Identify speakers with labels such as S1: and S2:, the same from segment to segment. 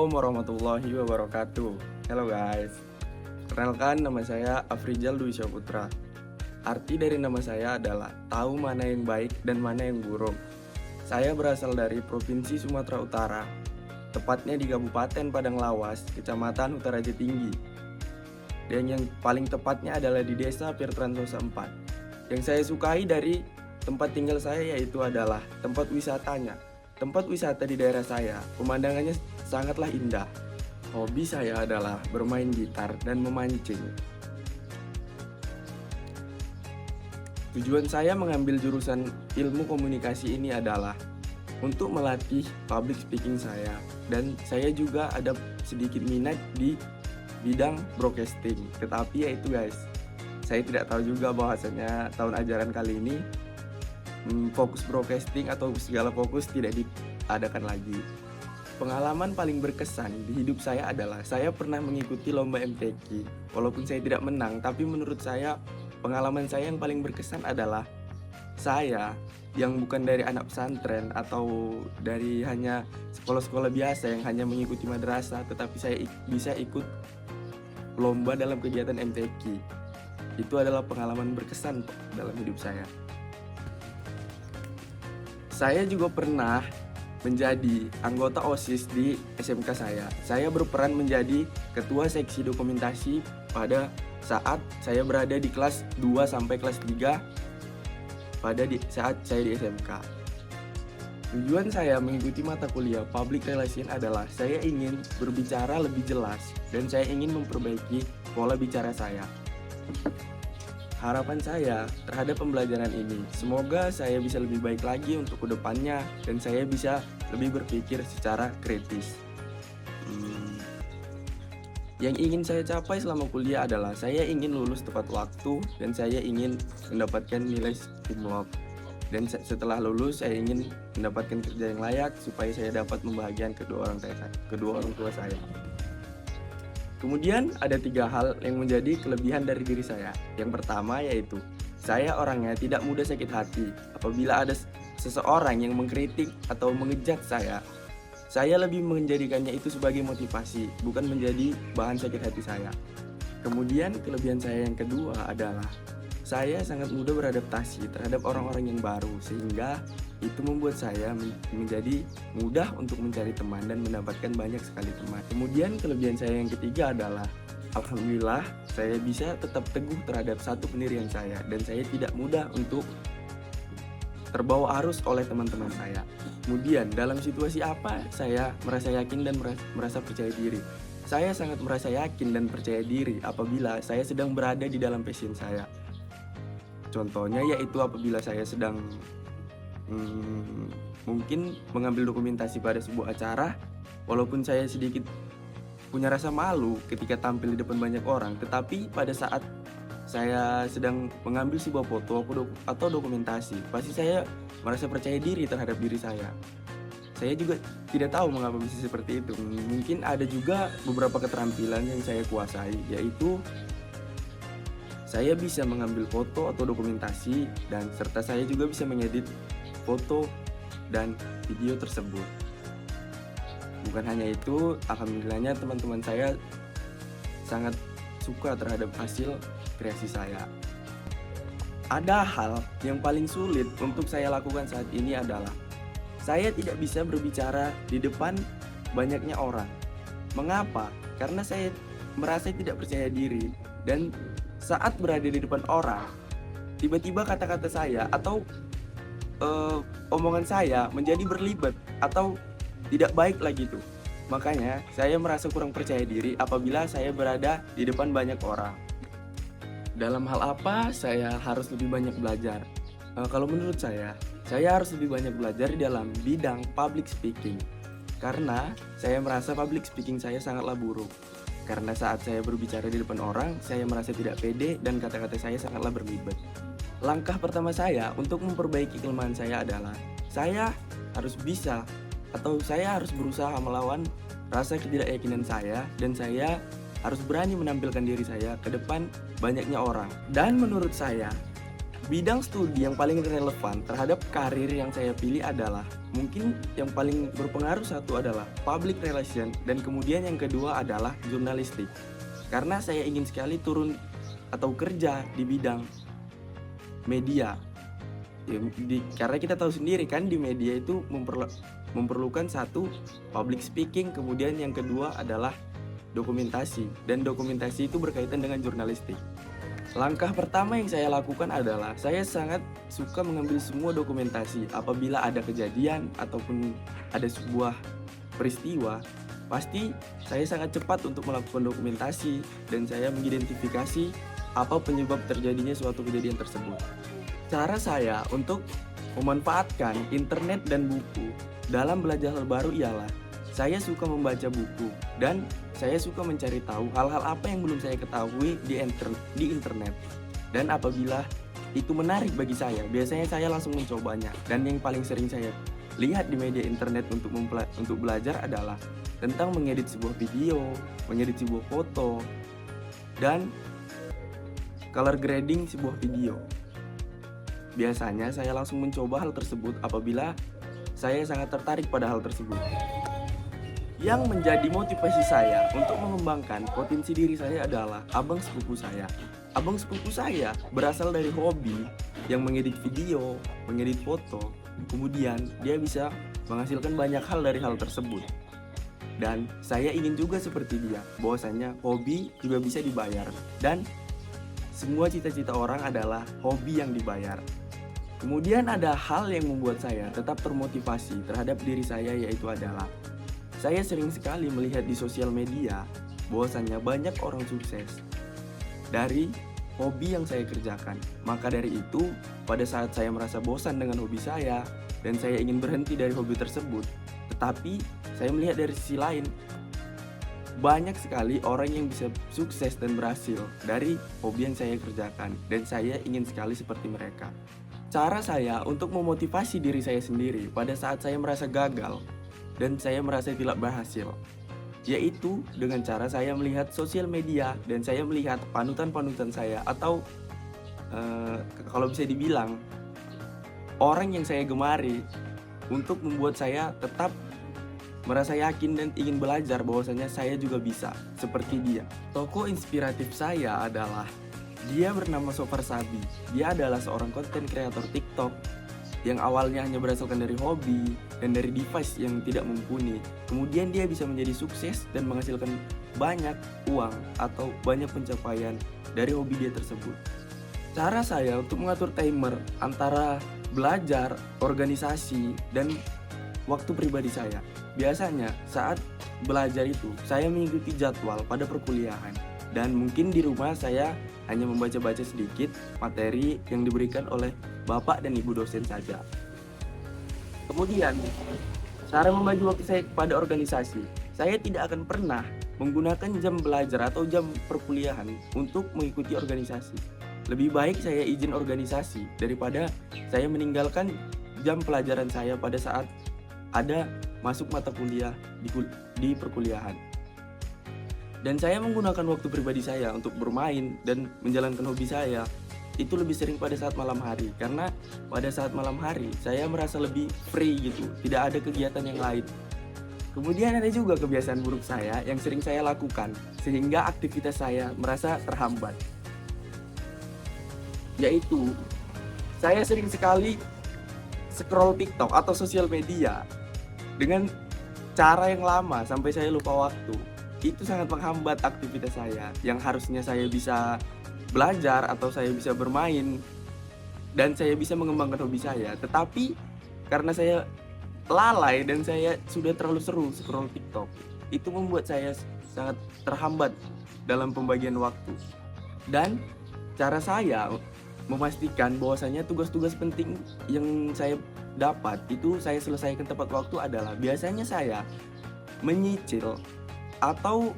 S1: Assalamualaikum warahmatullahi wabarakatuh. Halo guys. Kenalkan, nama saya Afrizal Dwi Syahputra. Arti dari nama saya adalah tahu mana yang baik dan mana yang buruk. Saya berasal dari Provinsi Sumatera Utara, tepatnya di Kabupaten Padang Lawas, Kecamatan Utaraja Tinggi. Dan yang paling tepatnya adalah di Desa Pirtrantosa 4. Yang saya sukai dari tempat tinggal saya yaitu adalah tempat wisatanya. Tempat wisata di daerah saya, pemandangannya sangatlah indah. Hobi saya adalah bermain gitar dan memancing. Tujuan saya mengambil jurusan ilmu komunikasi ini adalah untuk melatih public speaking saya, dan saya juga ada sedikit minat di bidang broadcasting. Tetapi ya itu guys, saya tidak tahu juga bahwasanya tahun ajaran kali ini fokus broadcasting atau segala fokus tidak diadakan lagi. Pengalaman paling berkesan di hidup saya adalah saya pernah mengikuti lomba MTQ. Walaupun saya tidak menang, tapi menurut saya pengalaman saya yang paling berkesan adalah saya yang bukan dari anak pesantren atau dari hanya sekolah-sekolah biasa yang hanya mengikuti madrasah, tetapi saya bisa ikut lomba dalam kegiatan MTQ. Itu adalah pengalaman berkesan dalam hidup saya. Saya juga pernah menjadi anggota OSIS di SMK saya. Saya berperan menjadi ketua seksi dokumentasi pada saat saya berada di kelas 2 sampai kelas 3 saat saya di SMK. Tujuan saya mengikuti mata kuliah Public Relation adalah saya ingin berbicara lebih jelas dan saya ingin memperbaiki pola bicara saya. Harapan saya terhadap pembelajaran ini, semoga saya bisa lebih baik lagi untuk kedepannya dan saya bisa lebih berpikir secara kritis. Yang ingin saya capai selama kuliah adalah saya ingin lulus tepat waktu dan saya ingin mendapatkan nilai cum. Dan setelah lulus saya ingin mendapatkan kerja yang layak supaya saya dapat membahagiakan kedua orang tua saya. Kemudian ada 3 hal yang menjadi kelebihan dari diri saya. Yang pertama yaitu saya orangnya tidak mudah sakit hati. Apabila ada seseorang yang mengkritik atau mengejek saya lebih menjadikannya itu sebagai motivasi, bukan menjadi bahan sakit hati saya. Kemudian kelebihan saya yang kedua adalah saya sangat mudah beradaptasi terhadap orang-orang yang baru, sehingga itu membuat saya menjadi mudah untuk mencari teman dan mendapatkan banyak sekali teman. Kemudian kelebihan saya yang ketiga adalah alhamdulillah saya bisa tetap teguh terhadap satu pendirian saya dan saya tidak mudah untuk terbawa arus oleh teman-teman saya. Kemudian dalam situasi apa saya merasa yakin dan merasa percaya diri. Saya sangat merasa yakin dan percaya diri apabila saya sedang berada di dalam passion saya. Contohnya yaitu apabila saya sedang mungkin mengambil dokumentasi pada sebuah acara, walaupun saya sedikit punya rasa malu ketika tampil di depan banyak orang, tetapi pada saat saya sedang mengambil sebuah foto atau dokumentasi, pasti saya merasa percaya diri terhadap diri saya. Saya juga tidak tahu mengapa bisa seperti itu. Mungkin ada juga beberapa keterampilan yang saya kuasai, yaitu saya bisa mengambil foto atau dokumentasi dan serta saya juga bisa mengedit foto dan video tersebut. Bukan hanya itu, alhamdulillahnya teman-teman saya sangat suka terhadap hasil kreasi saya. Ada hal yang paling sulit untuk saya lakukan saat ini adalah saya tidak bisa berbicara di depan banyaknya orang. Mengapa? Karena saya merasa tidak percaya diri dan saat berada di depan orang, tiba-tiba kata-kata saya atau omongan saya menjadi berlibat atau tidak baik lagi tuh. Makanya saya merasa kurang percaya diri apabila saya berada di depan banyak orang. Dalam hal apa saya harus lebih banyak belajar? Kalau menurut saya harus lebih banyak belajar di dalam bidang public speaking. Karena saya merasa public speaking saya sangatlah buruk. Karena saat saya berbicara di depan orang, saya merasa tidak pede dan kata-kata saya sangatlah berlibat. Langkah pertama saya untuk memperbaiki kelemahan saya adalah saya harus bisa atau saya harus berusaha melawan rasa ketidakyakinan saya dan saya harus berani menampilkan diri saya ke depan banyaknya orang. Dan menurut saya, Bidang studi yang paling relevan terhadap karir yang saya pilih adalah mungkin yang paling berpengaruh satu adalah public relation dan kemudian yang kedua adalah jurnalistik. Karena saya ingin sekali turun atau kerja di bidang media. Ya, karena kita tahu sendiri kan di media itu memerlukan satu public speaking, kemudian yang kedua adalah dokumentasi dan dokumentasi itu berkaitan dengan jurnalistik. Langkah pertama yang saya lakukan adalah saya sangat suka mengambil semua dokumentasi. Apabila ada kejadian ataupun ada sebuah peristiwa, pasti saya sangat cepat untuk melakukan dokumentasi dan saya mengidentifikasi apa penyebab terjadinya suatu kejadian tersebut. Cara saya untuk memanfaatkan internet dan buku dalam belajar hal baru ialah saya suka membaca buku dan saya suka mencari tahu hal-hal apa yang belum saya ketahui di internet. Dan apabila itu menarik bagi saya, biasanya saya langsung mencobanya. Dan yang paling sering saya lihat di media internet untuk belajar adalah tentang mengedit sebuah video, mengedit sebuah foto, dan color grading sebuah video. Biasanya saya langsung mencoba hal tersebut apabila saya sangat tertarik pada hal tersebut. Yang menjadi motivasi saya untuk mengembangkan potensi diri saya adalah abang sepupu saya. Abang sepupu saya berasal dari hobi yang mengedit video, mengedit foto, kemudian dia bisa menghasilkan banyak hal dari hal tersebut. Dan saya ingin juga seperti dia, bahwasanya hobi juga bisa dibayar. Dan semua cita-cita orang adalah hobi yang dibayar. Kemudian ada hal yang membuat saya tetap termotivasi terhadap diri saya, yaitu adalah saya sering sekali melihat di sosial media bahwasannya banyak orang sukses dari hobi yang saya kerjakan. Maka dari itu, pada saat saya merasa bosan dengan hobi saya dan saya ingin berhenti dari hobi tersebut, tetapi saya melihat dari sisi lain, banyak sekali orang yang bisa sukses dan berhasil dari hobi yang saya kerjakan dan saya ingin sekali seperti mereka. Cara saya untuk memotivasi diri saya sendiri pada saat saya merasa gagal dan saya merasa tidak berhasil, yaitu dengan cara saya melihat sosial media dan saya melihat panutan-panutan saya atau kalau bisa dibilang orang yang saya gemari untuk membuat saya tetap merasa yakin dan ingin belajar bahwasanya saya juga bisa seperti dia. Tokoh inspiratif saya adalah dia bernama Sofar Sabi. Dia adalah seorang konten kreator TikTok yang awalnya hanya berasalkan dari hobi dan dari device yang tidak mumpuni. Kemudian dia bisa menjadi sukses dan menghasilkan banyak uang atau banyak pencapaian dari hobi dia tersebut. Cara saya untuk mengatur timer antara belajar, organisasi, dan waktu pribadi saya. Biasanya saat belajar itu saya mengikuti jadwal pada perkuliahan. Dan mungkin di rumah saya hanya membaca-baca sedikit materi yang diberikan oleh bapak dan ibu dosen saja. Kemudian, cara membagi waktu saya kepada organisasi. Saya tidak akan pernah menggunakan jam belajar atau jam perkuliahan untuk mengikuti organisasi. Lebih baik saya izin organisasi daripada saya meninggalkan jam pelajaran saya pada saat ada masuk mata kuliah di perkuliahan. Dan saya menggunakan waktu pribadi saya untuk bermain dan menjalankan hobi saya itu lebih sering pada saat malam hari. Karena pada saat malam hari saya merasa lebih free gitu, tidak ada kegiatan yang lain. Kemudian ada juga kebiasaan buruk saya yang sering saya lakukan sehingga aktivitas saya merasa terhambat, yaitu saya sering sekali scroll TikTok atau sosial media dengan cara yang lama sampai saya lupa waktu. Itu sangat menghambat aktivitas saya yang harusnya saya bisa belajar atau saya bisa bermain dan saya bisa mengembangkan hobi saya. Tetapi karena saya lalai dan saya sudah terlalu seru scroll TikTok, itu membuat saya sangat terhambat dalam pembagian waktu. Dan cara saya memastikan bahwasanya tugas-tugas penting yang saya dapat itu saya selesaikan tepat waktu adalah biasanya saya menyicil atau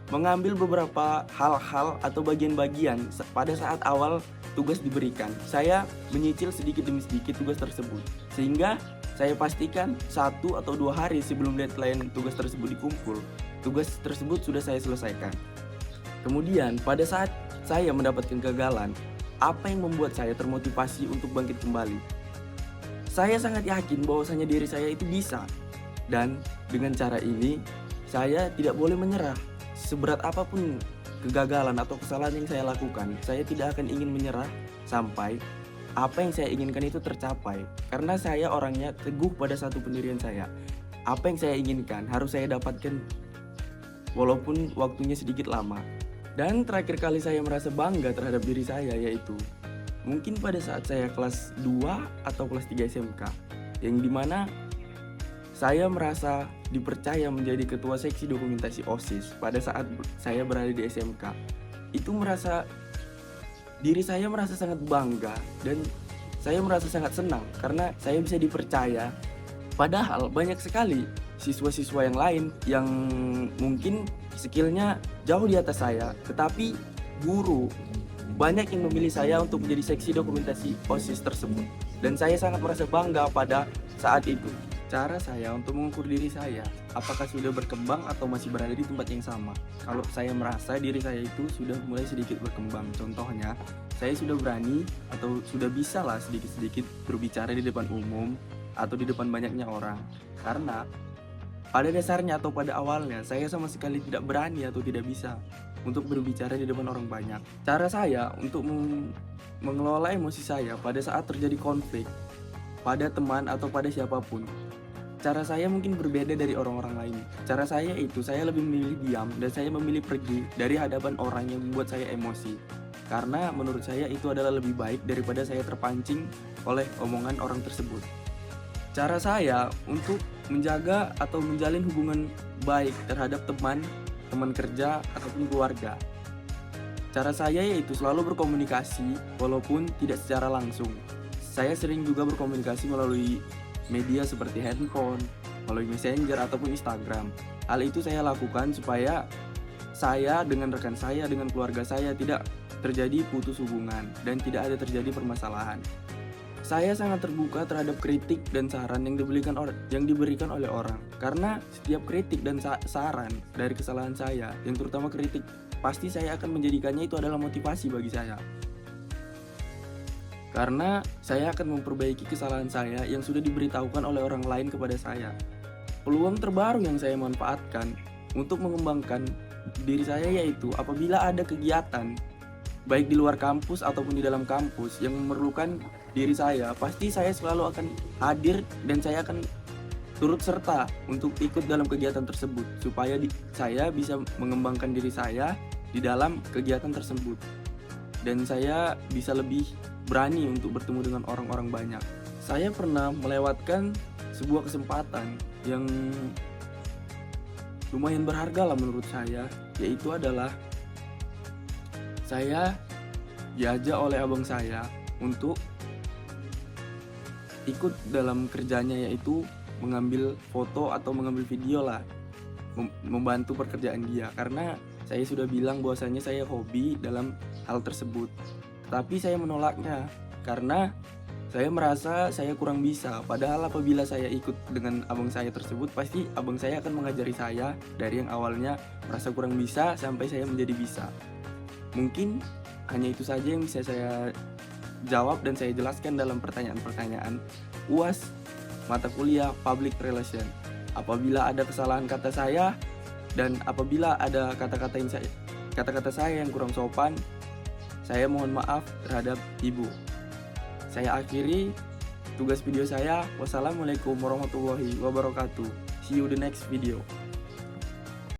S1: mengambil beberapa hal-hal atau bagian-bagian pada saat awal tugas diberikan. Saya menyicil sedikit demi sedikit tugas tersebut sehingga saya pastikan 1 atau 2 hari sebelum deadline tugas tersebut dikumpul, tugas tersebut sudah saya selesaikan. Kemudian pada saat saya mendapatkan kegagalan, apa yang membuat saya termotivasi untuk bangkit kembali? Saya sangat yakin bahwasanya diri saya itu bisa. Dan dengan cara ini, saya tidak boleh menyerah. Seberat apapun kegagalan atau kesalahan yang saya lakukan, saya tidak akan ingin menyerah sampai apa yang saya inginkan itu tercapai. Karena saya orangnya teguh pada satu pendirian saya. Apa yang saya inginkan harus saya dapatkan walaupun waktunya sedikit lama. Dan terakhir kali saya merasa bangga terhadap diri saya yaitu mungkin pada saat saya kelas 2 atau kelas 3 SMK, yang dimana saya merasa dipercaya menjadi ketua seksi dokumentasi OSIS pada saat saya berada di SMK. Itu diri saya merasa sangat bangga dan saya merasa sangat senang karena saya bisa dipercaya. Padahal banyak sekali siswa-siswa yang lain yang mungkin skillnya jauh di atas saya, tetapi guru banyak yang memilih saya untuk menjadi seksi dokumentasi OSIS tersebut. Dan saya sangat merasa bangga pada saat itu. Cara saya untuk mengukur diri saya, apakah sudah berkembang atau masih berada di tempat yang sama. Kalau saya merasa diri saya itu sudah mulai sedikit berkembang, contohnya saya sudah berani atau sudah bisa lah sedikit-sedikit berbicara di depan umum atau di depan banyaknya orang. Karena pada dasarnya atau pada awalnya saya sama sekali tidak berani atau tidak bisa untuk berbicara di depan orang banyak. Cara saya untuk mengelola emosi saya pada saat terjadi konflik pada teman atau pada siapapun, cara saya mungkin berbeda dari orang-orang lain. Cara saya itu, saya lebih memilih diam dan saya memilih pergi dari hadapan orang yang membuat saya emosi. Karena menurut saya itu adalah lebih baik daripada saya terpancing oleh omongan orang tersebut. Cara saya untuk menjaga atau menjalin hubungan baik terhadap teman kerja ataupun keluarga. Cara saya yaitu selalu berkomunikasi walaupun tidak secara langsung. Saya sering juga berkomunikasi melalui media seperti handphone, melalui messenger ataupun Instagram. Hal itu saya lakukan supaya saya dengan rekan saya, dengan keluarga saya tidak terjadi putus hubungan dan tidak ada terjadi permasalahan. Saya sangat terbuka terhadap kritik dan saran yang diberikan oleh orang. Karena setiap kritik dan saran dari kesalahan saya, yang terutama kritik, pasti saya akan menjadikannya itu adalah motivasi bagi saya. Karena saya akan memperbaiki kesalahan saya yang sudah diberitahukan oleh orang lain kepada saya. Peluang terbaru yang saya manfaatkan untuk mengembangkan diri saya yaitu apabila ada kegiatan baik di luar kampus ataupun di dalam kampus yang memerlukan diri saya, pasti saya selalu akan hadir dan saya akan turut serta untuk ikut dalam kegiatan tersebut supaya saya bisa mengembangkan diri saya di dalam kegiatan tersebut. Dan saya bisa lebih berani untuk bertemu dengan orang-orang banyak. Saya pernah melewatkan sebuah kesempatan yang lumayan berharga lah menurut saya, yaitu adalah saya diajak oleh abang saya untuk ikut dalam kerjanya, yaitu mengambil foto atau mengambil video lah, membantu pekerjaan dia. Karena saya sudah bilang bahwasanya saya hobi dalam hal tersebut, tapi saya menolaknya karena saya merasa saya kurang bisa. Padahal apabila saya ikut dengan abang saya tersebut, pasti abang saya akan mengajari saya dari yang awalnya merasa kurang bisa sampai saya menjadi bisa. Mungkin hanya itu saja yang bisa saya jawab dan saya jelaskan dalam pertanyaan-pertanyaan UAS mata kuliah Public Relation. Apabila ada kesalahan kata saya dan apabila ada kata-kata saya yang kurang sopan, saya mohon maaf terhadap ibu. Saya akhiri tugas video saya. Wassalamualaikum warahmatullahi wabarakatuh. See you the next video.